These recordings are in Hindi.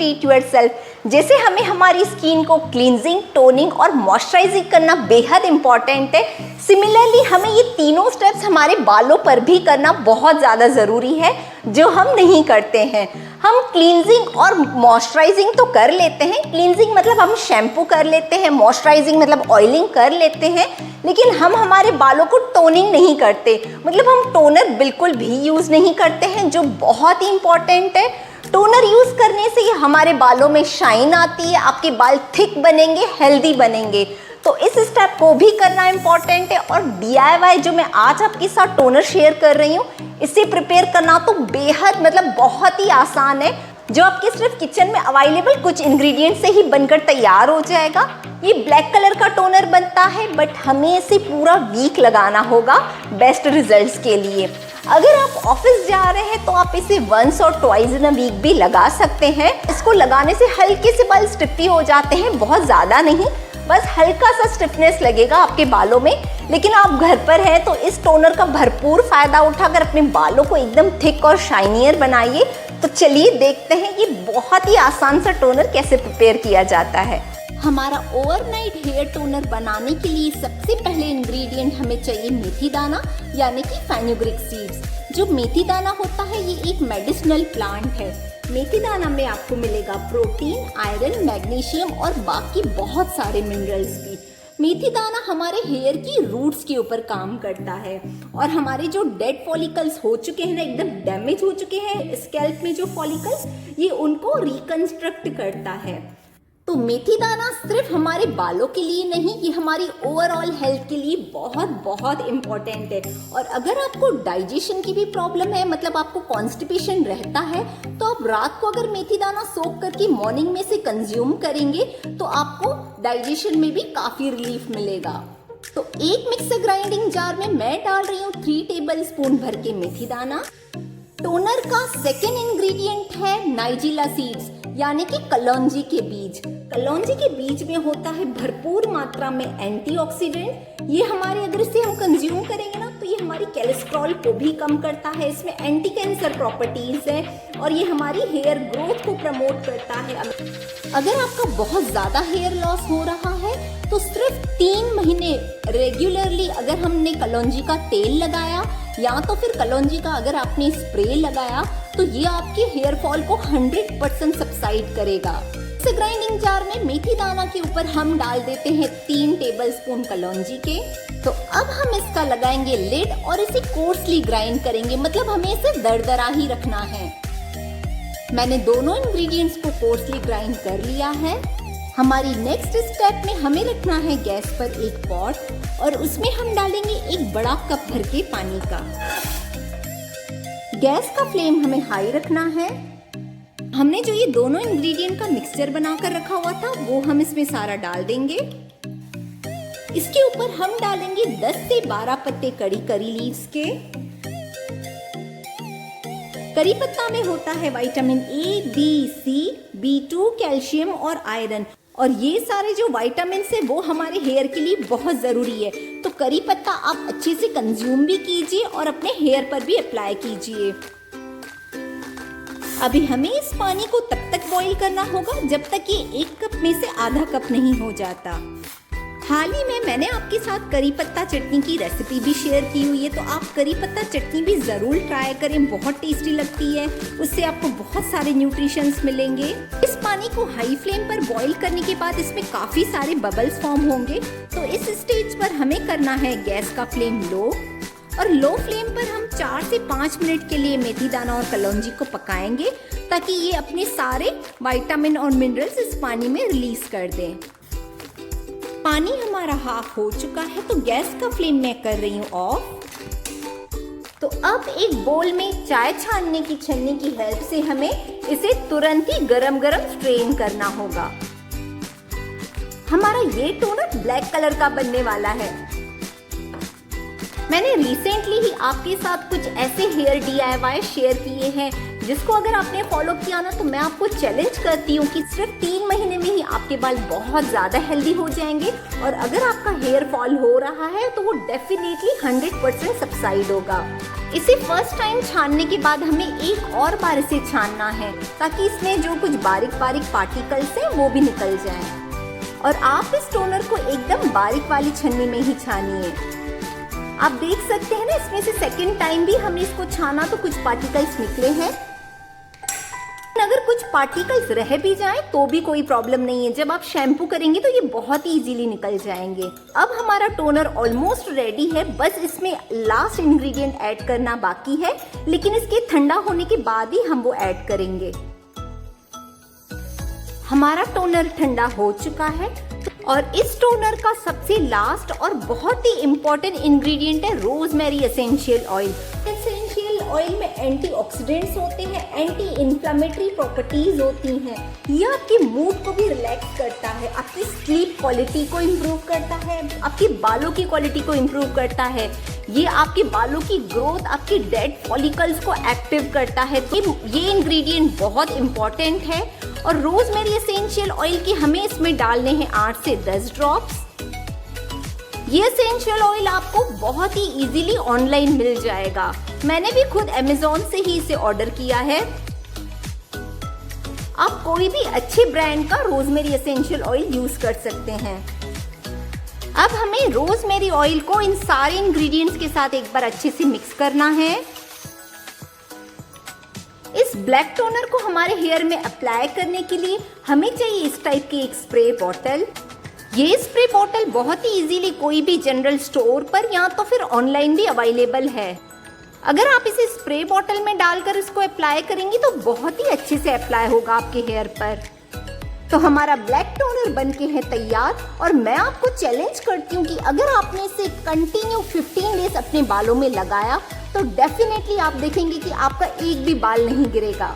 Treat yourself. जैसे हमें हमारी स्किन को क्लींजिंग, टोनिंग और मॉइस्चराइजिंग करना बेहद इंपॉर्टेंट है, सिमिलरली हमें ये तीनों स्टेप्स हमारे बालों पर भी करना बहुत ज़्यादा ज़रूरी है, जो हम नहीं करते हैं। हम क्लींजिंग और मॉइस्चराइजिंग तो कर लेते हैं। क्लींजिंग मतलब हम शैम्पू कर लेते हैं, मॉइस्चराइजिंग मतलब ऑयलिंग कर लेते हैं, लेकिन हम हमारे बालों को टोनिंग नहीं करते, मतलब हम टोनर बिल्कुल भी यूज़ नहीं करते हैं, जो बहुत ही इंपॉर्टेंट है। टोनर यूज़ करने से हमारे बालों में शाइन आती है, आपके बाल थिक बनेंगे, हेल्दी बनेंगे, तो इस स्टेप को भी करना इंपॉर्टेंट है। और DIY जो मैं आज आपके साथ टोनर शेयर कर रही हूँ, इसे प्रिपेयर करना तो बेहद मतलब बहुत ही आसान है, जो आपके सिर्फ किचन में अवेलेबल कुछ इंग्रेडिएंट से ही बनकर तैयार हो जाएगा। ये ब्लैक कलर का टोनर बनता है, बट हमें इसे पूरा वीक लगाना होगा बेस्ट रिजल्ट्स के लिए। अगर आप ऑफिस जा रहे हैं तो आप इसे वंस और ट्वाइस इन अ वीक भी लगा सकते हैं। इसको लगाने से हल्के से बाल स्टिफी हो जाते हैं, बहुत ज़्यादा नहीं, बस हल्का सा स्टिफनेस लगेगा आपके बालों में। लेकिन आप घर पर हैं तो इस टोनर का भरपूर फायदा उठाकर अपने बालों को एकदम थिक और शाइनियर बनाइए। तो चलिए देखते हैं ये बहुत ही आसान सा टोनर कैसे प्रिपेयर किया जाता है। हमारा ओवरनाइट हेयर टोनर बनाने के लिए सबसे पहले इंग्रेडिएंट हमें चाहिए मेथी दाना, यानी कि फेनुग्रीक सीड्स। जो मेथी दाना होता है ये एक मेडिसिनल प्लांट है। मेथी दाना में आपको मिलेगा प्रोटीन, आयरन, मैग्नीशियम और बाकी बहुत सारे मिनरल्स भी। मेथी दाना हमारे हेयर की रूट्स के ऊपर काम करता है, और हमारे जो डेड फॉलिकल्स हो चुके हैं ना, एकदम डैमेज हो चुके हैं स्कैल्प में जो फॉलिकल्स, ये उनको रिकंस्ट्रक्ट करता है। तो मेथी दाना सिर्फ हमारे बालों के लिए नहीं, ये हमारी ओवरऑल हेल्थ के लिए बहुत बहुत इम्पोर्टेंट है। और अगर आपको डाइजेशन की भी प्रॉब्लम है, मतलब आपको कॉन्स्टिपेशन रहता है, तो आप रात को अगर मेथी दाना सोक करके मॉर्निंग में से कंज्यूम करेंगे तो आपको डाइजेशन में भी काफ़ी रिलीफ मिलेगा। तो एक मिक्सर ग्राइंडिंग जार में मैं डाल रही हूँ 3 टेबल स्पून भर के मेथी दाना। टोनर का सेकेंड इंग्रेडिएंट है नाइजिला सीड्स, यानी कि कलौंजी के बीज। कलौंजी के बीज में होता है भरपूर मात्रा में एंटीऑक्सीडेंट। ये हमारे अगर इसे हम कंज्यूम करेंगे ना तो ये हमारी कोलेस्ट्रॉल को भी कम करता है, इसमें एंटी कैंसर प्रॉपर्टीज है, और ये हमारी हेयर ग्रोथ को प्रमोट करता है। अगर आपका बहुत ज़्यादा हेयर लॉस हो रहा है तो सिर्फ 3 महीने रेगुलरली अगर हमने कलौंजी का तेल लगाया या तो फिर कलौंजी का अगर आपने स्प्रे लगाया तो ये आपके हेयर फॉल को 100% सबसाइड करेगा। इस ग्राइंडिंग जार में मेथी दाना के ऊपर हम डाल देते हैं 3 टेबल स्पून कलौंजी के। तो अब हम इसका लगाएंगे लिड और इसे कोर्सली ग्राइंड करेंगे, मतलब हमें इसे दरदरा ही रखना है। मैंने दोनों इंग्रेडिएंट्स को कोर्सली ग्राइंड कर लिया है। हमारी नेक्स्ट स्टेप में हमें रखना है गैस पर एक पॉट, और उसमें हम डालेंगे एक बड़ा कप भर के पानी का। गैस का फ्लेम हमें हाई रखना है। हमने जो ये दोनों इंग्रेडिएंट का मिक्सचर बनाकर रखा हुआ था वो हम इसमें सारा डाल देंगे। इसके ऊपर हम डालेंगे 10 से 12 पत्ते करी लीव्स के। करी पत्ता में होता है vitamin A, B, C, B2, calcium और आयरन, और ये सारे जो विटामिन है वो हमारे हेयर के लिए बहुत ज़रूरी है। तो करी पत्ता आप अच्छे से कंज्यूम भी कीजिए और अपने हेयर पर भी अप्लाई कीजिए। अभी हमें इस पानी को तब तक बॉईल करना होगा जब तक ये 1 कप में से आधा कप नहीं हो जाता। हाल ही में मैंने आपके साथ करी पत्ता चटनी की रेसिपी भी शेयर की हुई है, तो आप करी पत्ता चटनी भी ज़रूर ट्राई करें, बहुत टेस्टी लगती है, उससे आपको बहुत सारे न्यूट्रिशंस मिलेंगे। इस पानी को हाई फ्लेम पर बॉईल करने के बाद इसमें काफ़ी सारे बबल्स फॉर्म होंगे, तो इस स्टेज पर हमें करना है गैस का फ्लेम लो, और लो फ्लेम पर हम 4 से 5 मिनट के लिए मेथी दाना और कलौंजी को पकाएंगे, ताकि ये अपने सारे विटामिन और मिनरल्स इस पानी में रिलीज कर दें। पानी हमारा हाफ हो चुका है, तो गैस का फ्लेम मैं कर रही हूँ ऑफ। तो अब एक बोल में चाय छानने की छन्नी की हेल्प से हमें इसे तुरंत ही गरम गरम स्ट्रेन करना होगा। हमारा ये टोनर ब्लैक कलर का बनने वाला है। मैंने रिसेंटली ही आपके साथ कुछ ऐसे हेयर DIY शेयर किए हैं जिसको अगर आपने फॉलो किया ना तो मैं आपको चैलेंज करती हूँ कि सिर्फ 3 महीने में ही आपके बाल बहुत ज़्यादा हेल्दी हो जाएंगे। और अगर आपका हेयर फॉल हो रहा है तो वो डेफिनेटली 100% सबसाइड होगा। इसे फर्स्ट टाइम छानने के बाद हमें एक और बार इसे छानना है ताकि इसमें जो कुछ बारीक बारीक पार्टिकल्स हैं वो भी निकल जाएं। और आप इस टोनर को एकदम बारीक वाली छन्नी में ही छानिए। आप देख सकते हैं ना, इसमें से सेकंड टाइम भी हमने इसको छाना तो कुछ पार्टिकल्स निकले हैं। अगर कुछ पार्टिकल्स रह भी जाएं तो भी कोई प्रॉब्लम नहीं है, जब आप शैम्पू करेंगे तो ये बहुत ही इजीली निकल जाएंगे। अब हमारा टोनर ऑलमोस्ट रेडी है, बस इसमें लास्ट इंग्रेडिएंट ऐड करना बाकी है, लेकिन इसके ठंडा होने के बाद ही हम वो ऐड करेंगे। हमारा टोनर ठंडा हो चुका है और इस टोनर का सबसे लास्ट और बहुत ही इम्पोर्टेंट इंग्रेडिएंट है rosemary essential oil. Essential oil में एंटीऑक्सीडेंट्स होते हैं, एंटी इन्फ्लेमेटरी प्रॉपर्टीज होती हैं। ये आपके मूड को भी रिलैक्स करता है, आपकी स्लीप क्वालिटी को इम्प्रूव करता है, आपके बालों की क्वालिटी को इम्प्रूव करता है। ये आपके बालों की ग्रोथ, आपके डेड फॉलिकल्स को एक्टिव करता है। ये इंग्रेडिएंट बहुत इंपॉर्टेंट है। और रोजमेरी एसेंशियल ऑयल की हमें इसमें डालने हैं 8 से 10 ड्रॉप्स। ये एसेंशियल ऑयल आपको बहुत ही इजीली ऑनलाइन मिल जाएगा। मैंने भी खुद अमेज़न से ही इसे ऑर्डर किया है। आप कोई भी अच्छे ब्रांड का रोजमेरी एसेंशियल ऑयल यूज कर सकते हैं। अब हमें रोजमेरी ऑयल को इन सारे इंग्रेडिएंट्स के साथ एक बार अच्छे से मिक्स करना है। इस ब्लैक टोनर को हमारे हेयर में अप्लाई करने के लिए हमें चाहिए इस टाइप की एक स्प्रे बॉटल। ये स्प्रे बॉटल बहुत ही इजीली कोई भी जनरल स्टोर पर या तो फिर ऑनलाइन भी अवेलेबल है। अगर आप इसे स्प्रे बॉटल में डालकर इसको अप्लाई करेंगी तो बहुत ही अच्छे से अप्लाई होगा आपके हेयर पर। तो हमारा ब्लैक टोनर बनके है तैयार। और मैं आपको चैलेंज करती हूँ कि अगर आपने इसे कंटिन्यू 15 डेज अपने बालों में लगाया तो डेफिनेटली आप देखेंगे कि आपका एक भी बाल नहीं गिरेगा।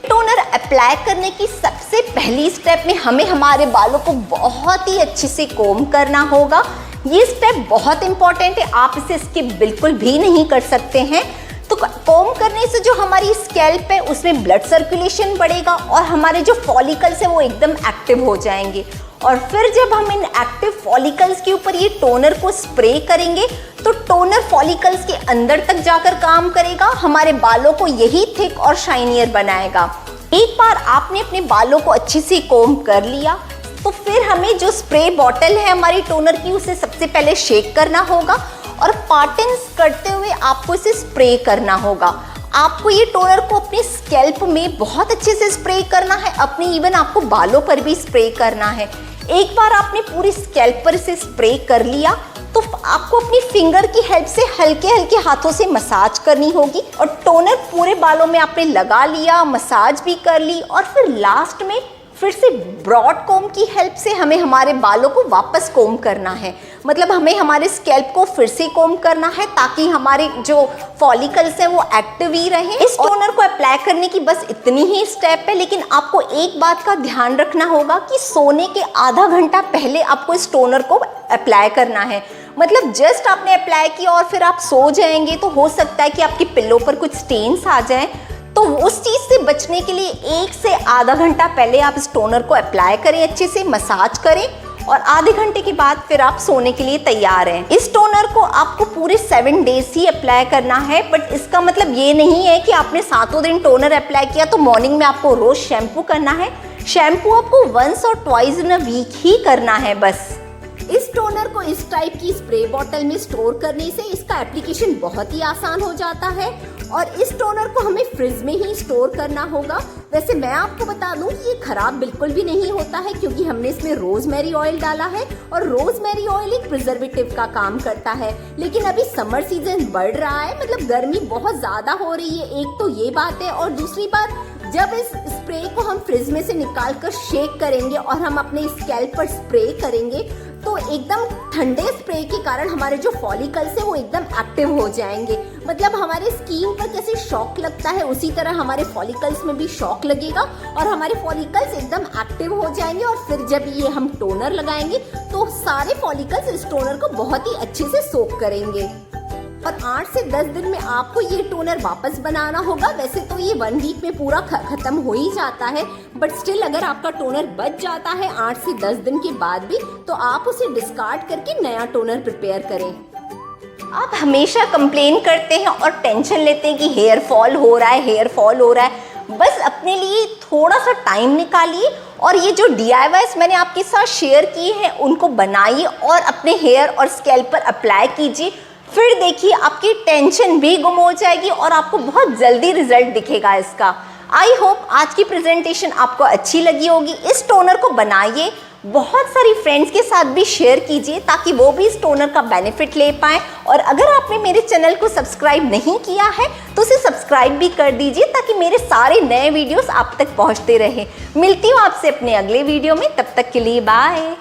टोनर अप्लाई करने की सबसे पहली स्टेप में हमें हमारे बालों को बहुत ही अच्छे से कोम करना होगा। ये स्टेप बहुत इंपॉर्टेंट है, आप इसे स्किप बिल्कुल भी नहीं कर सकते हैं। तो कोम करने से जो हमारी स्कैल्प है उसमें ब्लड सर्कुलेशन बढ़ेगा और हमारे जो फॉलिकल्स है वो एकदम एक्टिव हो जाएंगे। और फिर जब हम इन एक्टिव फॉलिकल्स के ऊपर ये टोनर को स्प्रे करेंगे तो टोनर फॉलिकल्स के अंदर तक जाकर काम करेगा, हमारे बालों को यही थिक और शाइनियर बनाएगा। एक बार आपने अपने बालों को अच्छे से कोम कर लिया तो फिर हमें जो स्प्रे बॉटल है हमारी टोनर की उसे सबसे पहले शेक करना होगा और पार्टिंग्स करते हुए आपको इसे स्प्रे करना होगा। आपको ये टोनर को अपने स्कैल्प में बहुत अच्छे से स्प्रे करना है, अपने इवन आपको बालों पर भी स्प्रे करना है। एक बार आपने पूरी स्कैल्प पर इसे स्प्रे कर लिया तो आपको अपनी फिंगर की हेल्प से हल्के हल्के हाथों से मसाज करनी होगी। और टोनर पूरे बालों में आपने लगा लिया, मसाज भी कर ली और फिर लास्ट में फिर से ब्रॉड कोम की हेल्प से हमें हमारे बालों को वापस कोम करना है। मतलब हमें हमारे स्कैल्प को फिर से कोम करना है ताकि हमारे जो फॉलिकल्स हैं वो एक्टिव ही रहें। इस टोनर को अप्लाई करने की बस इतनी ही स्टेप है, लेकिन आपको एक बात का ध्यान रखना होगा कि सोने के आधा घंटा पहले आपको इस टोनर को अप्लाई करना है। मतलब जस्ट आपने अप्लाई किया और फिर आप सो जाएंगे तो हो सकता है कि आपकी पिल्लो पर कुछ स्टेन्स आ जाएं। तो उस चीज़ से बचने के लिए 1 से आधा घंटा पहले आप इस टोनर को अप्लाई करें, अच्छे से मसाज करें और आधे घंटे के बाद फिर आप सोने के लिए तैयार हैं। इस टोनर को आपको पूरे 7 डेज ही अप्लाई करना है, बट इसका मतलब ये नहीं है कि आपने 7 दिन टोनर अप्लाई किया तो मॉर्निंग में आपको रोज शैम्पू करना है। शैम्पू आपको वंस और ट्वाइस इन अ वीक ही करना है बस। इस टोनर को इस टाइप की स्प्रे बॉटल में स्टोर करने से इसका एप्लीकेशन बहुत ही आसान हो जाता है और इस टोनर को हमें फ्रिज में ही स्टोर करना होगा। वैसे मैं आपको बता दूं कि ये खराब बिल्कुल भी नहीं होता है क्योंकि हमने इसमें रोजमेरी ऑयल डाला है और रोजमेरी ऑयल एक प्रिजर्वेटिव का काम करता है। लेकिन अभी समर सीजन बढ़ रहा है, मतलब गर्मी बहुत ज्यादा हो रही है, एक तो ये बात है और दूसरी बात जब इस स्प्रे को हम फ्रिज में से निकाल कर शेक करेंगे और हम अपने स्कैल्प पर स्प्रे करेंगे तो एकदम ठंडे स्प्रे के कारण हमारे जो फॉलिकल्स है वो एकदम एक्टिव हो जाएंगे। मतलब हमारे स्किन पर कैसे शॉक लगता है उसी तरह हमारे फॉलिकल्स में भी शॉक लगेगा और हमारे फॉलिकल्स एकदम एक्टिव हो जाएंगे और फिर जब ये हम टोनर लगाएंगे तो सारे फॉलिकल्स इस टोनर को बहुत ही अच्छे से सोक करेंगे। और 8 से 10 दिन में आपको ये टोनर वापस बनाना होगा। वैसे तो ये 1 वीक में पूरा खत्म हो ही जाता है, बट स्टिल अगर आपका टोनर बच जाता है 8 से 10 दिन के बाद भी, तो आप उसे डिस्कार्ड करके नया टोनर प्रिपेयर करें। आप हमेशा कंप्लेन करते हैं और टेंशन लेते हैं कि हेयर फॉल हो रहा है, हेयर फॉल हो रहा है। बस अपने लिए थोड़ा सा टाइम निकालिए और ये जो DIYs मैंने आपके साथ शेयर किए हैं उनको बनाइए और अपने हेयर और स्कैल्प पर अप्लाई कीजिए। फिर देखिए आपकी टेंशन भी गुम हो जाएगी और आपको बहुत जल्दी रिजल्ट दिखेगा इसका। आई होप आज की प्रेजेंटेशन आपको अच्छी लगी होगी। इस टोनर को बनाइए, बहुत सारी फ्रेंड्स के साथ भी शेयर कीजिए ताकि वो भी इस टोनर का बेनिफिट ले पाएँ। और अगर आपने मेरे चैनल को सब्सक्राइब नहीं किया है तो उसे सब्सक्राइब भी कर दीजिए ताकि मेरे सारे नए वीडियोस आप तक पहुंचते रहें। मिलती हूँ आपसे अपने अगले वीडियो में, तब तक के लिए बाय।